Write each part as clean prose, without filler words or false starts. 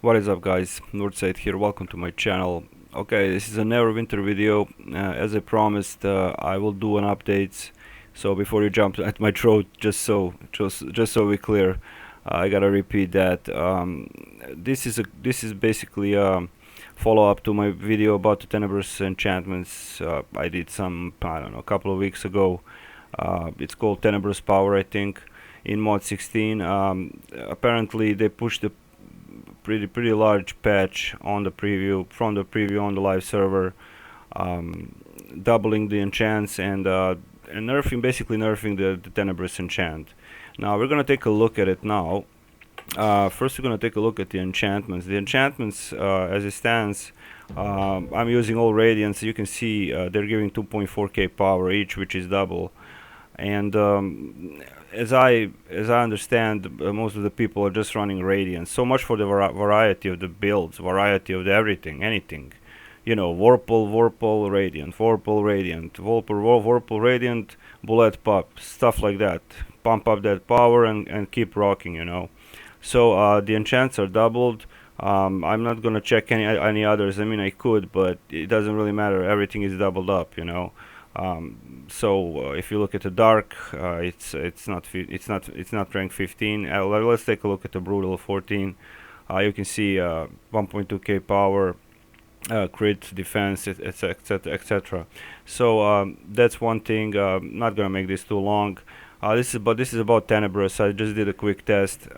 What is up, guys? Nordside here. Welcome to my channel. Okay, this is a Neverwinter video. As I promised, I will do an update. So before you jump at my throat, just so we clear, I gotta repeat that. This is basically a follow up to my video about the Tenebrous enchantments. I did some, I don't know, a couple of weeks ago. It's called Tenebrous Power, I think, in mod 16. Apparently they pushed the pretty large patch on the preview from the preview on the live server, doubling the enchants and basically nerfing the Tenebrous enchant. Now we're gonna take a look at it now. First we're gonna take a look at the enchantments. The enchantments, as it stands, I'm using all radiants. You can see they're giving 2.4k power each, which is double. And as I understand, most of the people are just running Radiant. So much for the variety of the builds, variety of the everything, anything. You know, Vorpal, Radiant, Vorpal, Radiant, Vorpal, Radiant, Bullet Pop, stuff like that. Pump up that power and keep rocking, you know. So the enchants are doubled. I'm not gonna check any others. I mean, I could, but it doesn't really matter. Everything is doubled up, you know. So if you look at the dark, it's not rank 15. Let's take a look at the brutal 14. You can see 1.2k power, crit, defense, etc., etc. So that's one thing. Not gonna make this too long. This is about Tenebrous. I just did a quick test.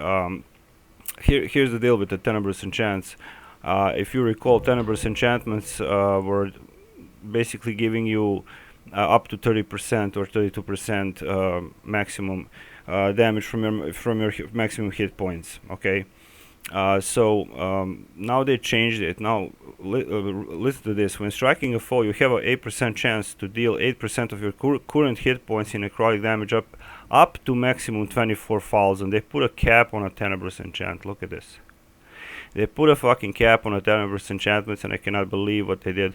Here's the deal with the Tenebrous enchants. If you recall, Tenebrous enchantments were basically giving you up to 30% or 32% maximum damage from your maximum hit points. Okay, so now they changed it. Now listen to this: when striking a foe, you have a 8% chance to deal 8% of your current hit points in necrotic damage up to maximum 24,000. They put a cap on a Tenebrous enchant. Look at this. They put a fucking cap on a Tenebrous enchantments, and I cannot believe what they did.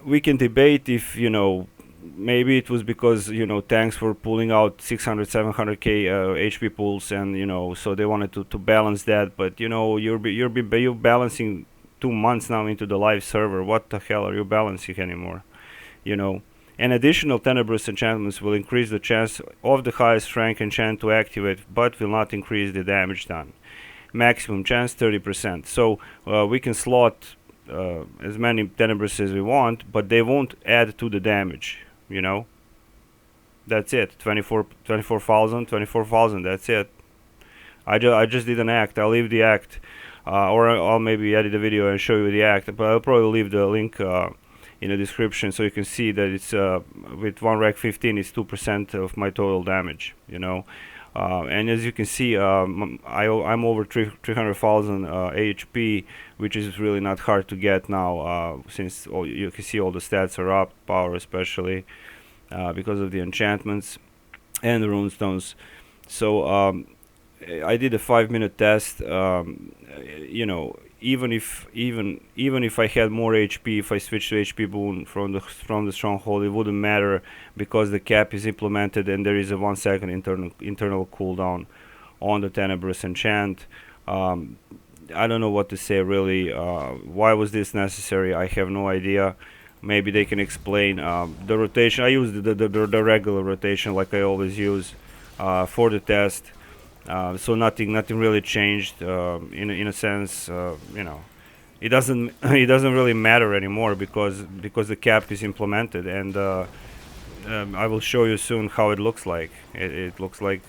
We can debate if, you know, maybe it was because, you know, tanks were pulling out 600 700k HP pulls, and, you know, so they wanted to balance that. But, you know, you're balancing 2 months now into the live server. What the hell are you balancing anymore, you know? And additional Tenebrous enchantments will increase the chance of the highest rank enchant to activate, but will not increase the damage done. Maximum chance 30%. So we can slot as many Tenebrous as we want, but they won't add to the damage, you know. That's it. 24,000. That's it. I just did an act. I'll leave the act, or I'll maybe edit a video and show you the act, but I'll probably leave the link in the description so you can see that it's with 1 rank 15 it's 2% of my total damage, you know. And as you can see, I'm over 300,000 HP, which is really not hard to get now, since you can see all the stats are up, power especially, because of the enchantments and the runestones. So I did a 5-minute test. You know, even if I had more HP, if I switched to HP boon from the stronghold, it wouldn't matter, because the cap is implemented and there is a 1 second internal cooldown on the Tenebrous enchant. I don't know what to say really. Why was this necessary? I have no idea. Maybe they can explain. The rotation, I used the regular rotation like I always use for the test. So nothing really changed in a sense. You know, it doesn't really matter anymore because the cap is implemented, and I will show you soon how it looks like. It looks like,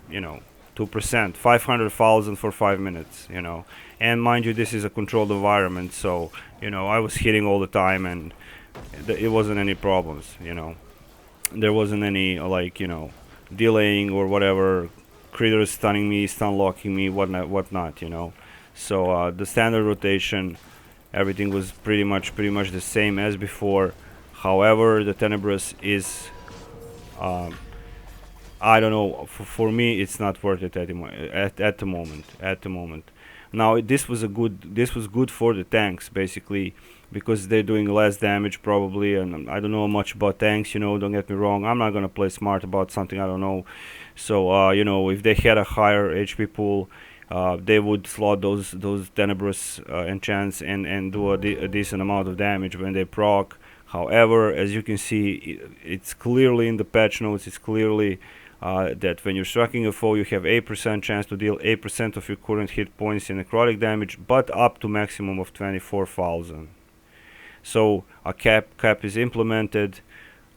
you know, 2%, 500,000 for 5 minutes, you know. And mind you, this is a controlled environment, so, you know, I was hitting all the time, and it wasn't any problems, you know. There wasn't any like, you know, delaying or whatever, critters stunning me, stun locking me, whatnot, you know. So the standard rotation, everything was pretty much the same as before. However, the Tenebrous is, I don't know, for me it's not worth it anymore at the moment. Now this was good for the tanks, basically, because they're doing less damage probably, and I don't know much about tanks, you know, don't get me wrong. I'm not gonna play smart about something I don't know. So you know, if they had a higher HP pool, they would slot those Tenebrous enchants and do a decent amount of damage when they proc. However, as you can see, it's clearly in the patch notes. It's clearly that when you're striking a foe, you have 8% chance to deal 8% of your current hit points in necrotic damage, but up to maximum of 24,000. So a cap is implemented.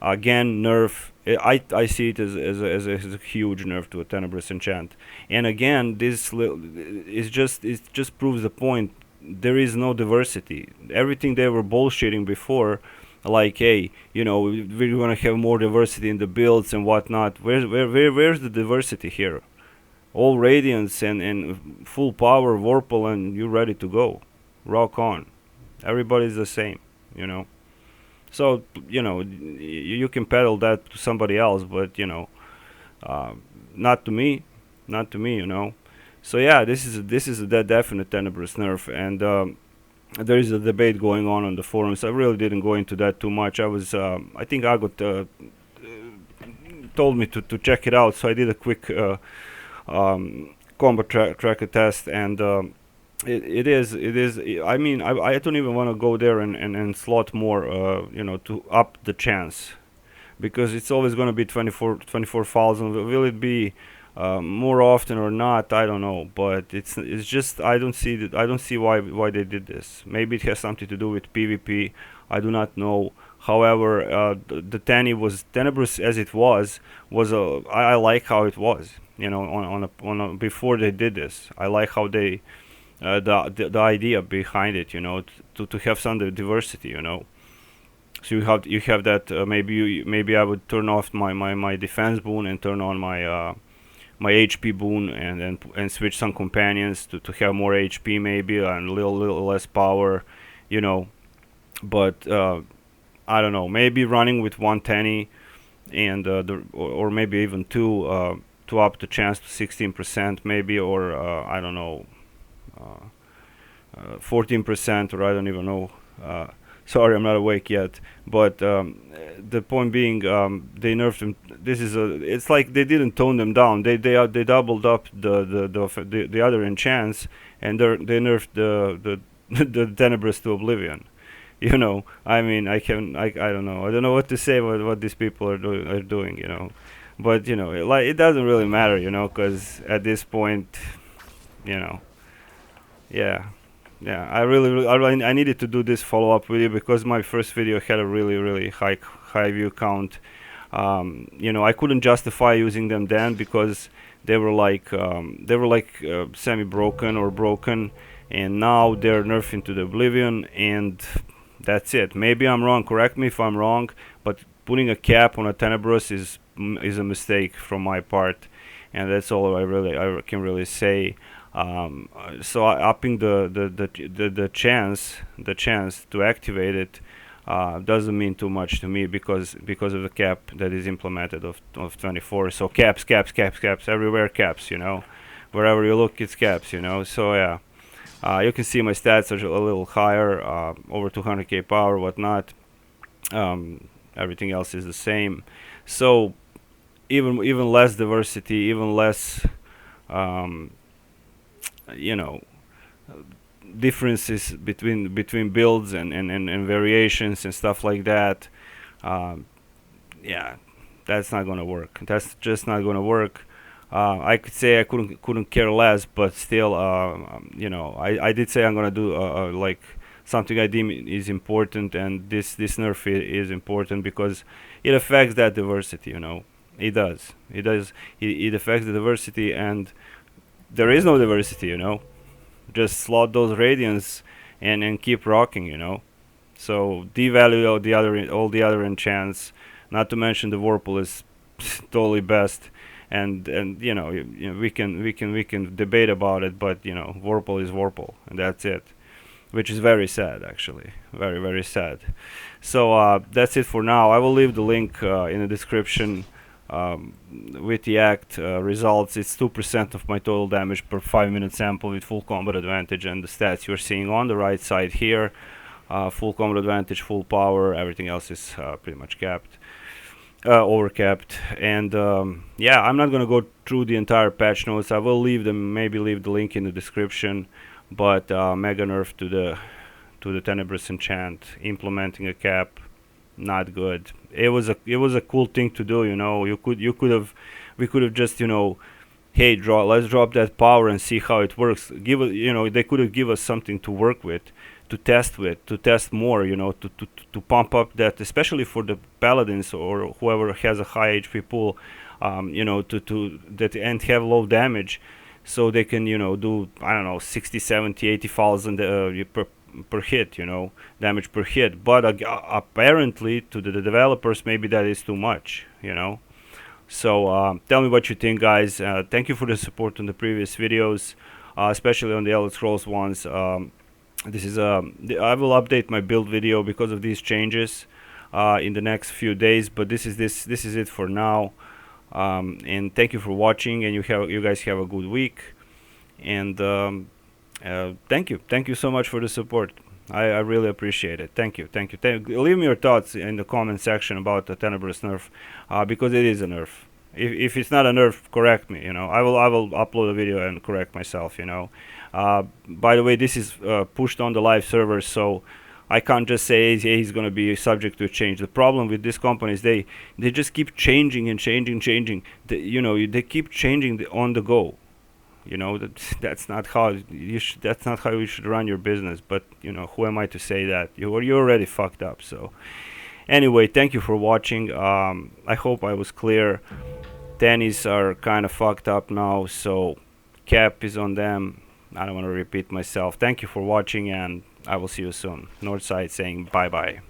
Again, nerf. I see it as a huge nerf to a Tenebrous enchant. And again, this is it just proves the point. There is no diversity. Everything they were bullshitting before, like, hey, we're gonna have more diversity in the builds and whatnot. Where's the diversity here? All Radiance and full power Vorpal, and you're ready to go. Rock on. Everybody's the same, So you can peddle that to somebody else, but not to me, So yeah, this is a definite Tenebrous nerf, and there is a debate going on the forums. I really didn't go into that too much. I think Agot told me to check it out, so I did a quick combo tracker test, and it is. I mean, I don't even want to go there and slot more, to up the chance, because it's always going to be 24,000. Will it be more often or not? I don't know, but it's just I don't see why they did this. Maybe it has something to do with PvP. I do not know. However, the Tanny was Tenebrous as it was I like how it was. On a before they did this, I like how they. The idea behind it, to have some diversity, So you have that. Maybe I would turn off my defense boon and turn on my my HP boon and switch some companions to have more HP maybe and a little less power, But I don't know. Maybe running with 110 and or maybe even two to up the chance to 16% maybe, or I don't know. 14%, or I don't even know. Sorry, I'm not awake yet. But the point being, they nerfed them. It's like they didn't tone them down. They doubled up the other enchants, and they nerfed the Tenebrous to oblivion. I mean, I don't know. I don't know what to say about what these people are doing. But it doesn't really matter, because at this point, yeah, I needed to do this follow-up video because my first video had a really high view count. I couldn't justify using them then because they were like semi-broken or broken, and now they're nerfing to the oblivion, and that's it. Maybe I'm wrong. Correct me if I'm wrong, but putting a cap on a Tenebrous is a mistake from my part, and that's all I can really say. So upping the chance to activate it doesn't mean too much to me because of the cap that is implemented of 24. So caps everywhere, caps. Wherever you look, it's caps. So yeah, you can see my stats are a little higher, over 200k power, whatnot. Everything else is the same. So even less diversity, even less. Differences between builds and variations and stuff like that. Yeah, that's not gonna work. That's just not gonna work. I could say I couldn't care less, but still, I did say I'm gonna do like something I deem is important, and this nerf is important because it affects that diversity. It does. It affects the diversity, and there is no diversity, Just slot those Radiance and keep rocking, So devalue all the other enchants. Not to mention the Vorpal is totally best, and we can debate about it, but Vorpal is Vorpal, and that's it, which is very sad, actually, very sad. So that's it for now. I will leave the link in the description. With the act results, it's 2% of my total damage per 5-minute sample with full combat advantage, and the stats you're seeing on the right side here, full combat advantage, full power, everything else is pretty much capped. overcapped. And yeah, I'm not gonna go through the entire patch notes. I will leave them, maybe leave the link in the description. But mega nerf to the Tenebrous enchant, implementing a cap, not good. It was a cool thing to do, you know. You could have, we could have just, you know, hey, let's drop that power and see how it works. Give it, you know, they could have give us something to work with, to test more, you know, to pump up that, especially for the paladins or whoever has a high HP pool, you know, to that and have low damage, so they can, you know, do, I don't know, 60, 70, 80,000 per hit, you know, damage per hit. But apparently to the developers, maybe that is too much, you know. So tell me what you think, guys. Thank you for the support on the previous videos, especially on the Elder Scrolls ones. This is I will update my build video because of these changes in the next few days. But this is it for now. And thank you for watching. And you guys have a good week. And thank you so much for the support. I really appreciate it. Thank you. Leave me your thoughts in the comment section about the Tenebrous nerf, because it is a nerf. If it's not a nerf, correct me. You know, I will upload a video and correct myself. You know. By the way, this is pushed on the live server, so I can't just say he's going to be subject to change. The problem with this company is they just keep changing and changing. You know, they keep changing on the go. You know, that's not how that's not how you should run your business. But you know, who am I to say that? You're already fucked up. So anyway, thank you for watching. I hope I was clear. Tennies are kind of fucked up now, so cap is on them. I don't want to repeat myself. Thank you for watching, and I will see you soon. Northside saying bye bye.